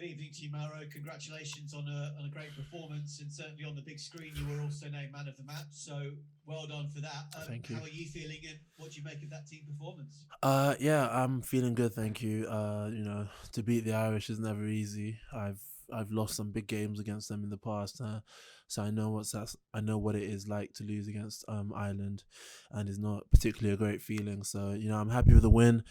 good evening to you, Maro. Congratulations on a great performance, and certainly on the big screen, you were also named man of the match. So well done for that. Thank you. How are you feeling, and what do you make of that team performance? Yeah, I'm feeling good, thank you. To beat the Irish is never easy. I've lost some big games against them in the past, so I know what it is like to lose against Ireland, and it's not particularly a great feeling. So I'm happy with the win,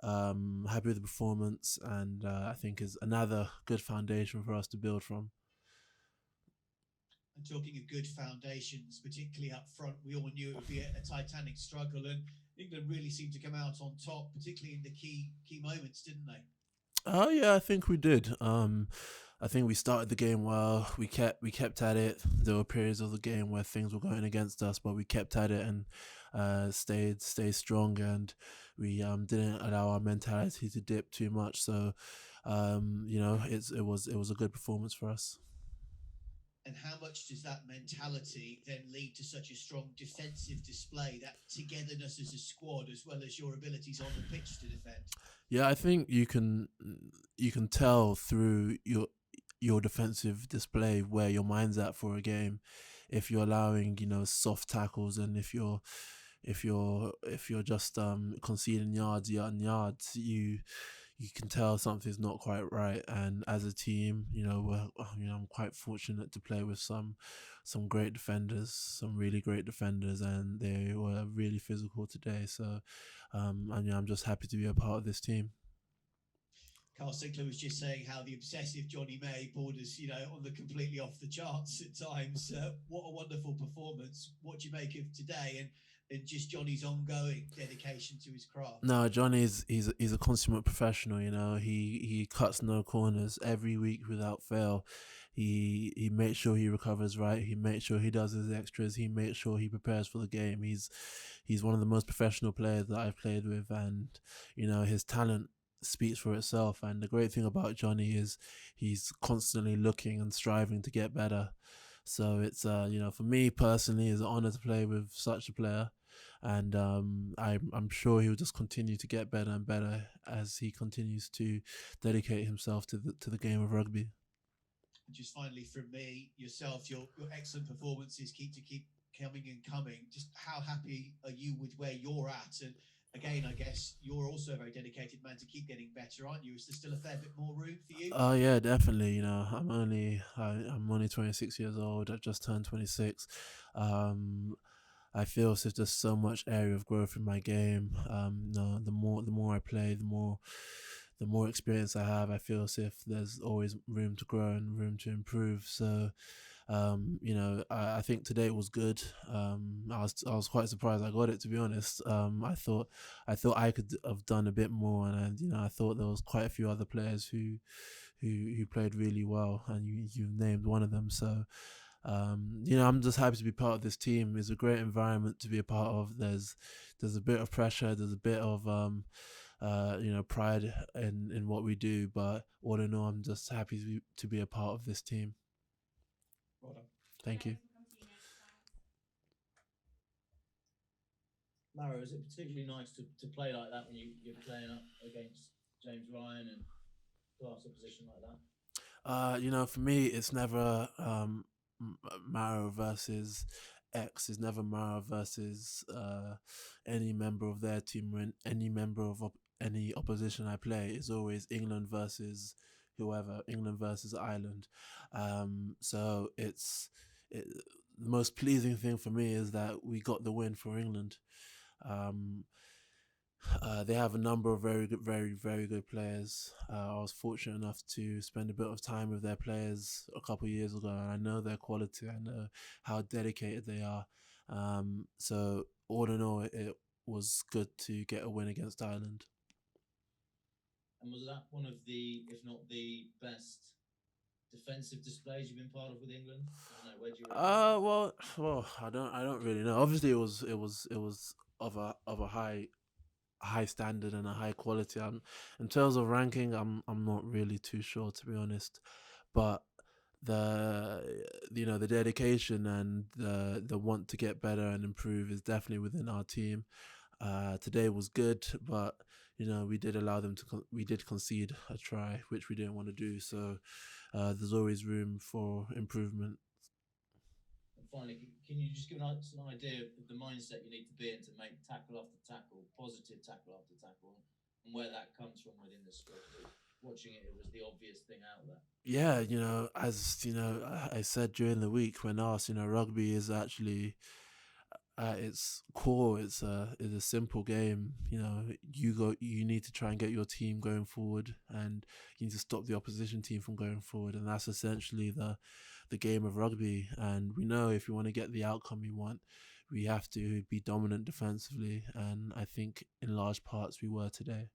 happy with the performance, and I think is another good foundation for us to build from. And talking of good foundations, particularly up front, we all knew it would be a titanic struggle, and England really seemed to come out on top, particularly in the key moments, didn't they? Oh yeah, I think we did. I think we started the game well. We kept at it. There were periods of the game where things were going against us, but we kept at it and stayed strong, and we didn't allow our mentality to dip too much. So it was a good performance for us. And how much does that mentality then lead to such a strong defensive display, that togetherness as a squad, as well as your abilities on the pitch to defend? Yeah, I think you can tell through your defensive display where your mind's at for a game. If you're allowing soft tackles, and if you're just conceding yards and yards, you can tell something's not quite right. And as a team, I'm quite fortunate to play with some great defenders, some really great defenders, and they were really physical today. So, I'm just happy to be a part of this team. Carl Sinclair was just saying how the obsessive Johnny May borders, on the completely off the charts at times. What a wonderful performance. What do you make of today, and just Johnny's ongoing dedication to his craft? No, Johnny's he's a consummate professional. He cuts no corners every week without fail. He makes sure he recovers right. He makes sure he does his extras. He makes sure he prepares for the game. He's one of the most professional players that I've played with, and his talent speaks for itself. And the great thing about Johnny is he's constantly looking and striving to get better. So it's for me personally, it's an honor to play with such a player, and I'm sure he'll just continue to get better and better as he continues to dedicate himself to the game of rugby. And just finally, from me, yourself, your excellent performances keep coming and coming. Just how happy are you with where you're at? And again, I guess you're also a very dedicated man to keep getting better, aren't you? Is there still a fair bit more room for you? Oh yeah, definitely. I'm only 26 years old. I just turned 26. Um, I feel there's just so much area of growth in my game. No, the more I play, the more experience I have. I feel as if there's always room to grow and room to improve. So, I think today was good. I was quite surprised I got it, to be honest. I thought I could have done a bit more, and I thought there was quite a few other players who played really well, and you named one of them. So I'm just happy to be part of this team. It's a great environment to be a part of. There's a bit of pressure. There's a bit of pride in what we do. But all in all, I'm just happy to be a part of this team. Well done. Thank you. Maro, is it particularly nice to play like that when you're playing up against James Ryan and class opposition like that? For me, it's never Maro versus X. It's never Maro versus any member of their team or any member of any opposition I play. It's always England versus whoever, England versus Ireland. So the most pleasing thing for me is that we got the win for England. Um, they have a number of very good, very, very good players. I was fortunate enough to spend a bit of time with their players a couple of years ago, and I know their quality. I know how dedicated they are. So all in all, it was good to get a win against Ireland. And was that one of the, if not the best defensive displays you've been part of with England? I don't know, where do you rank Well, I don't really know. Obviously, it was of a high standard and a high quality. In terms of ranking, I'm not really too sure, to be honest. But the the dedication and the want to get better and improve is definitely within our team. Today was good, but we did allow them to we did concede a try, which we didn't want to do. So there's always room for improvement. And finally, can you just give us an idea of the mindset you need to be in to make tackle after tackle, positive tackle after tackle, and where that comes from within the squad? Watching it, it was the obvious thing out there. Yeah, as I said during the week when asked, rugby is actually at its core, it's a simple game. You need to try and get your team going forward, and you need to stop the opposition team from going forward, and that's essentially the game of rugby. And we know if we want to get the outcome we want, we have to be dominant defensively, and I think in large parts we were today.